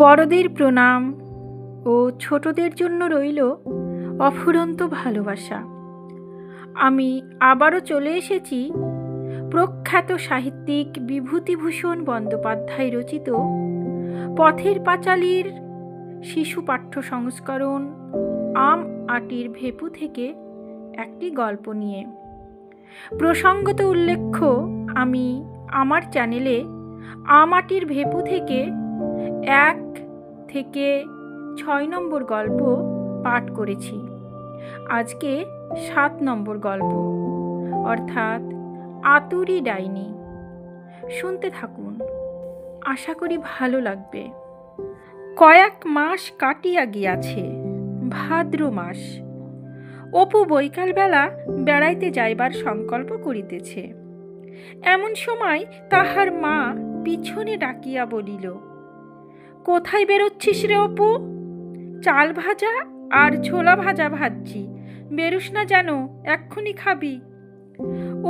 বড়দের প্রণাম ও ছোটদের জন্য রইল অফুরন্ত ভালোবাসা। আমি আবারও চলে এসেছি প্রখ্যাত সাহিত্যিক বিভূতিভূষণ বন্দ্যোপাধ্যায় রচিত পথের পাঁচালীর শিশু পাঠ্য সংস্করণ আম আঁটির ভেপু থেকে একটি গল্প নিয়ে। প্রসঙ্গত উল্লেখ্য, আমি আমার চ্যানেলে আম আঁটির ভেপু থেকে 1 থেকে 6 নম্বর গল্প পাঠ করেছি। আজকে 7 নম্বর গল্প, অর্থাৎ আতুরি ডাইনি। শুনতে থাকুন, আশা করি ভালো লাগবে। কয়েক মাস কাটিয়া গিয়াছে, ভাদ্র মাস। অপু বৈকালবেলা বেড়াইতে যাইবার সংকল্প করিতেছে। এমন সময় তাহার মা পিছনে ডাকিয়া বলিল, কোথায় বেরোচ্ছিস রে অপু? চাল ভাজা আর ছোলা ভাজা ভাজছি, বেরুস না যেন, এক্ষুনি খাবি।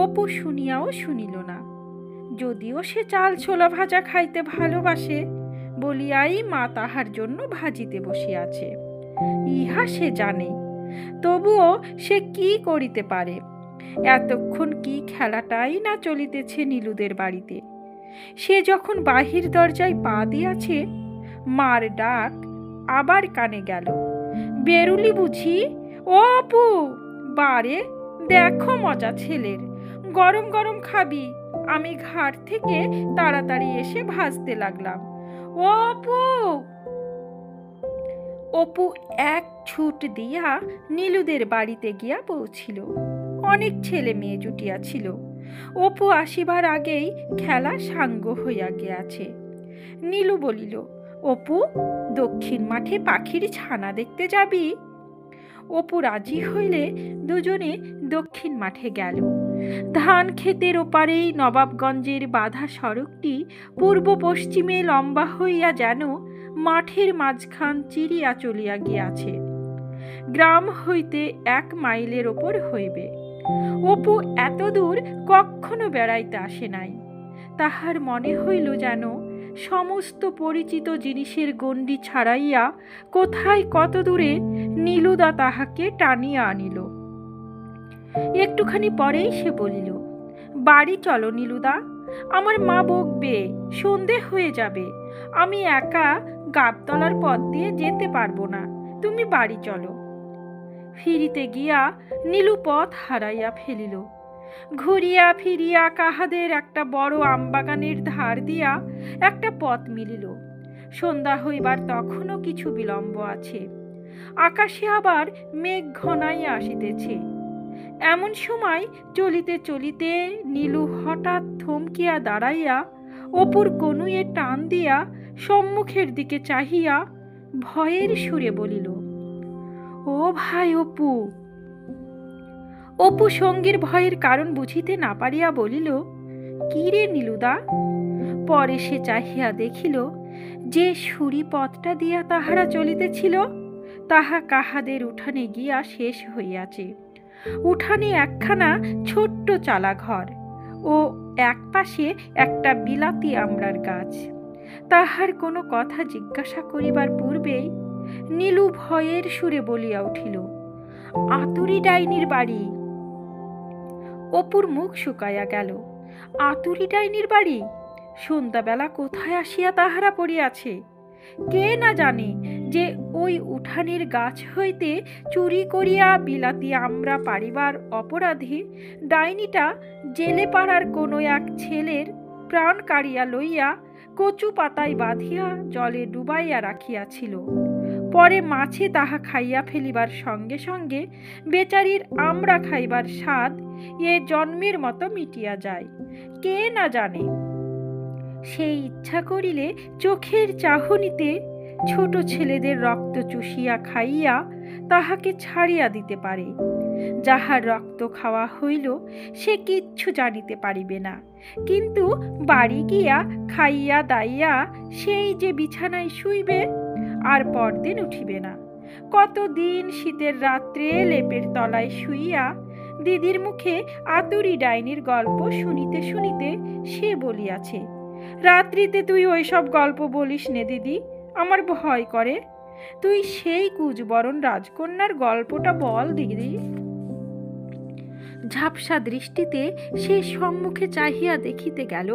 অপু শুনিয়াও শুনিল না। যদিও সে চাল ছোলা ভাজা খাইতে ভালোবাসে বলিয়াই মা তাহার জন্য ভাজিতে বসিয়াছে, ইহা সে জানে। তবুও সে কি করিতে পারে? এতক্ষণ কি খেলাটাই না চলিতেছে নীলুদের বাড়িতে। সে যখন বাহির দরজায় পা দিয়াছে, মার ডাক আবার কানে গেল, বেরুলি বুঝি? ও অপু, বারে দেখো মজা ছেলের, গরম গরম খাবি। আমি ঘাট থেকে তাড়াতাড়ি এসে ভাজতে লাগলাম। ও অপু! অপু এক ছুট দিয়া নীলুদের বাড়িতে গিয়া পৌঁছিল। অনেক ছেলে মেয়ে জুটিয়াছিল। অপু আসিবার আগেই খেলা সাঙ্গ হইয়া গিয়াছে। নীলু বলিল, অপু, দক্ষিণ মাঠে পাখির ছানা দেখতে যাবি? অপু রাজি হইলে দুজনে দক্ষিণ মাঠে গেল। ধান ক্ষেতের ওপারেই নবাবগঞ্জের বাঁধা সড়কটি পূর্ব পশ্চিমে লম্বা হইয়া যেন মাঠের মাঝখান চিরিয়া চলিয়া গিয়াছে। গ্রাম হইতে 1 মাইলের ওপর হইবে। অপু এত দূর কখনো বেড়াইতে আসে নাই। তাহার মনে হইল যেন সমস্ত পরিচিত জিনিসের গণ্ডি ছাড়াইয়া কোথায় কত দূরে নীলুদা তাহাকে টানিয়া আনিল। একটুখানি পরেই সে বলিল, বাড়ি চলো নীলুদা, আমার মা বকবে, সন্ধে হয়ে যাবে। আমি একা গাবতলার পথ দিয়ে যেতে পারবো না, তুমি বাড়ি চলো। ফিরিতে গিয়া নীলু পথ হারাইয়া ফেলিল। ঘুরিয়া ফিরিয়া কাহাদের একটা বড় আমবাগানের ধার দিয়া একটা পথ মিলিল। সন্ধ্যা হইবার তখনও কিছু বিলম্ব আছে। আকাশে আবার মেঘ ঘনাইয়া আসিতেছে। এমন সময় চলিতে চলিতে নীলু হঠাৎ থমকিয়া দাঁড়াইয়া অপুর কনুইয়ে টান দিয়া সম্মুখের দিকে চাহিয়া ভয়ের সুরে বলিল, ও ভাই অপু। অপু সঙ্গীর ভয়ের কারণ বুঝিতে না পারিয়া বলিল, কি রে নীলুদা? পরে সে চাহিয়া দেখিল যে সুরি পথটা দিয়া তাহারা চলিতেছিল তাহা কাহাদের উঠানে গিয়া শেষ হইয়াছে। উঠানে একখানা ছোট্ট চালা ঘর ও এক পাশে একটা বিলাতি আমড়ার গাছ। তাহার কোনো কথা জিজ্ঞাসা করিবার পূর্বেই নীলু ভয়ের সুরে বলিয়া উঠিল, আতুরি ডাইনির বাড়ি। অপুর মুখ শুকাইয়া গেল। আতুরি ডাইনির বাড়ি? সন্ধ্যাবেলা কোথায় আসিয়া তাহারা পড়িয়াছে? কে না জানে যে ওই উঠানের গাছ হইতে চুরি করিয়া বিলাতি আমড়া পারিবার অপরাধে ডাইনিটা জেলে পাড়ার কোনো এক ছেলের প্রাণ কাড়িয়া লইয়া কচু পাতায় বাঁধিয়া জলে ডুবাইয়া রাখিয়াছিল। পরে মাছে তাহা খাইয়া ফেলিবার সঙ্গে সঙ্গে বেচারির আমড়া খাইবার স্বাদ এ জন্মের মতো মিটিয়া যায়। কে না জানে? সেই ইচ্ছা করিলে চোখের চাহনিতে ছোট ছেলেদের রক্ত চুষিয়া খাইয়া তাহাকে ছাড়িয়া দিতে পারে। যাহার রক্ত খাওয়া হইল সে কিচ্ছু জানিতে পারিবে না, কিন্তু বাড়ি গিয়া খাইয়া দাইয়া সেই যে বিছানায় শুইবে, আর পরদিন উঠিবে না। কতদিন শীতের রাত্রে লেপের তলায় শুইয়া দিদির মুখে আতুরি ডাইনির গল্প শুনিতে শুনিতে সে বলিয়াছে, রাত্রিতে তুই ওইসব গল্প বলিস নে দিদি, আমার ভয় করে। তুই সেই কুজবরণ রাজকন্যার গল্পটা বল দিদি। ঝাপসা দৃষ্টিতে সে সম্মুখে চাহিয়া দেখিতে গেল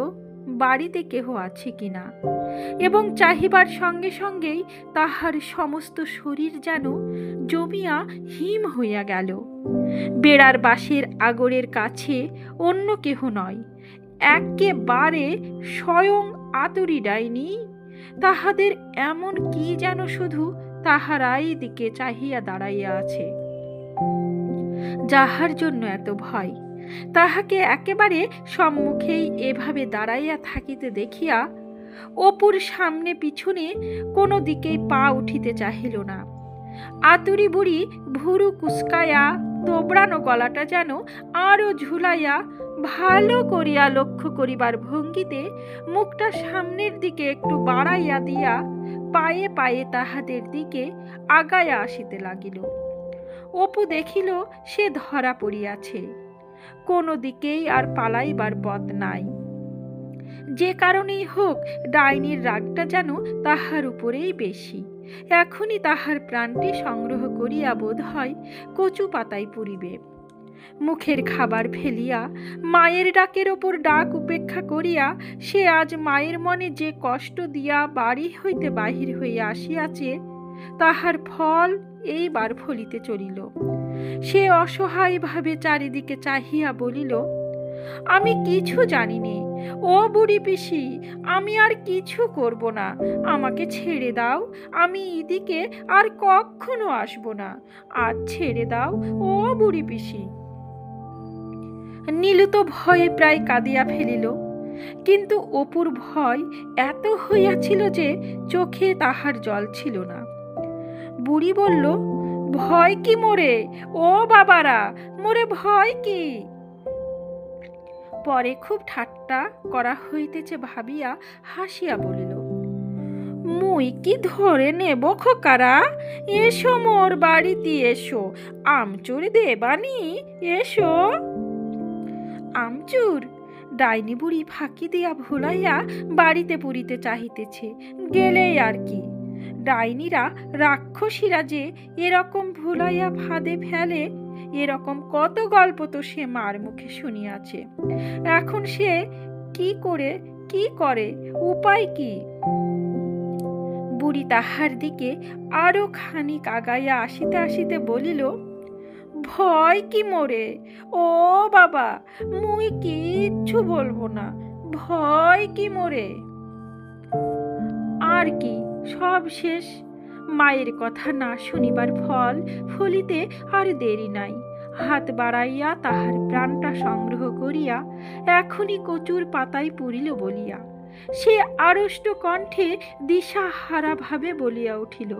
বাড়িতে কেহ আছে কিনা, এবং চাহিবার সঙ্গে সঙ্গেই তাহার সমস্ত শরীর যেন জমিয়া হিম হইয়া গেল। বেড়ার বাঁশের আগরের কাছে অন্য কেহ নয়, একেবারে স্বয়ং আতুরী ডাইনি। তাহাদের এমন কি যেন শুধু তাহারাই দিকে চাহিয়া দাঁড়াইয়া আছে। যাহার জন্য এত ভয়, তাহাকে একেবারে সম্মুখেই এভাবে দাঁড়াইয়া থাকিতে দেখিয়া অপুর সামনে পিছনে কোনো দিকেই পা উঠিতে চাহিল না। আতুরী বুড়ি ভুরু কুসকায়া তোবড়ানো গলাটা যেন আরো ঝুলাইয়া ভালো করিয়া লক্ষ্য করিবার ভঙ্গিতে মুখটা সামনের দিকে একটু বাড়াইয়া দিয়া পায়ে পায়ে তাহাদের দিকে আগায়া আসিতে লাগিল। অপু দেখিল সে ধরা পড়িয়াছে, কোনো দিকেই আর পালাইবার পথ নাই। যে কারণেই হোক ডাইনির রাগটা যেন তাহার উপরেই বেশি। এখনই তাহার প্রাণটি সংগ্রহ করিয়া বোধ হয় কচু পাতায় পুরিবে। মুখের খাবার ফেলিয়া মায়ের ডাকের ওপর ডাক উপেক্ষা করিয়া সে আজ মায়ের মনে যে কষ্ট দিয়া বাড়ি হইতে বাহির হইয়া আসিয়াছে, তাহার ফল এইবার ফলিতে চলিল। সে অসহায়ভাবে চারিদিকে চাহিয়া বলিল, আমি কিছু জানি নে, ও বুড়ি পিসি, আমি আর কিছু করব না, আমাকে ছেড়ে দাও, আমি এদিকে আর কখনো আসব না, আজ ছেড়ে দাও ও বুড়ি পিসি। নীলু তো ভয়ে প্রায় কাঁদিয়া ফেলিল, কিন্তু অপুর ভয় এত হইয়াছিল যে চোখে তাহার জল ছিল না। বুড়ি বলল, ভয় কি মোরে, ও বাবারা, মোরে ভয় কি? পরে খুব ঠাট্টা করা হইতেছে ভাবিয়া হাসিয়া বলিল, মুই কি ধরে নেব খোকারা, এসো মোর বাড়িতে এসো, আমচুর দেবানি, এসো। আমচুর? ডাইনি বুড়ি ফাঁকি দিয়া ভুলাইয়া বাড়িতে পুরিতে চাহিতেছে, গেলেই আর কি। ডাইনিরা রাক্ষসীরা যে এরকম ভুলাইয়া ফাঁদে ফেলে, এরকম কত গল্প তো সে মার মুখে শুনিয়াছে। এখন সে কি করে, উপায় কি? বুড়ি তাহার দিকে আরো খানিক আগাইয়া আসিতে আসিতে বলিল, ভয় কি মোরে, ও বাবা, মুই কিচ্ছু বলবো না, ভয় কি মোরে। আর কি, সব শেষ। মায়ের কথা না শুনিবার ফল ফলিতে আর দেরি নাই। হাত বাড়াইয়া তাহার প্রাণটা সংগ্রহ করিয়া এখনই কচুর পাতায় পুরিল বলিয়া সে আড়ষ্ট কণ্ঠে দিশাহারা ভাবে বলিয়া উঠিল,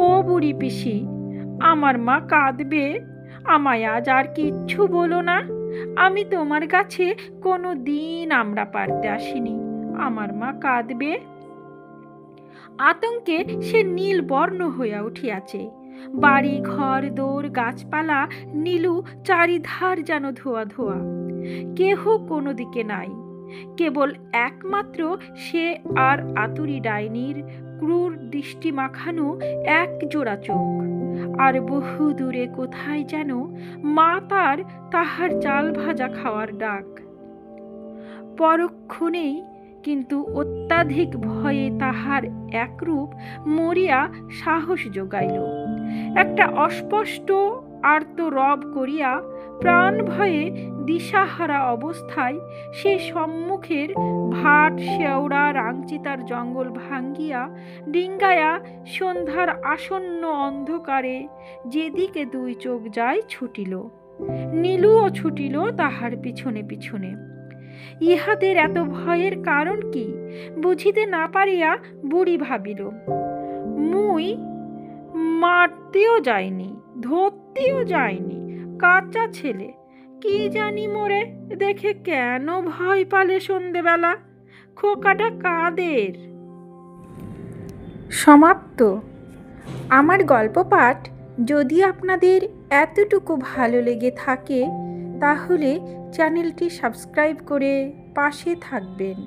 ও বুড়ি পিসি, আমার মা কাঁদবে, আমায় আজ আর কিচ্ছু বলো না। আমি তোমার কাছে কোনো দিন আমরা পারতে আসিনি, আমার মা কাঁদবে। আতঙ্কে সে নীল বর্ণ হইয়া উঠিয়াছে। বাড়ি ঘর দৌড় গাছপালা নীলু চারিধার যেন ধোয়া ধোয়া, কেহ কোনো দিকে নাই, কেবল একমাত্র সে আর আতুরী ডাইনির ক্রূর দৃষ্টি মাখানো এক জোড়া চোখ, আর বহু দূরে কোথায় যেন মা তাহার চাল ভাজা খাওয়ার ডাক। পরক্ষণেই কিন্তু অত্যাধিক ভয়ে তাহার একরূপ মরিয়া সাহস যোগাইল। একটা অস্পষ্ট আর্ত রব করিয়া প্রাণ ভয়ে দিশাহারা অবস্থায় সে সম্মুখের ভাট শেওড়া রাংচিতার জঙ্গল ভাঙ্গিয়া ডিঙ্গায়া সন্ধ্যার আসন্ন অন্ধকারে যেদিকে দুই চোখ যায় ছুটিল। নীলুও ছুটিল তাহার পিছনে পিছনে। ইহাদের এত ভয়ের কারণ কি বুঝিতে না পারিয়া বুড়ি ভাবিল, মুই মারতেও যাইনি, ধরতেও যাইনি, কাঁচা ছেলে, কি জানি মোরে দেখে কেন ভয় পালে সন্ধেবেলা, খোকাটা কাদের। সমাপ্ত। আমার গল্প পাঠ যদি আপনাদের এতটুকু ভালো লেগে থাকে তাহলে চ্যানেলটি সাবস্ক্রাইব করে পাশে থাকবেন।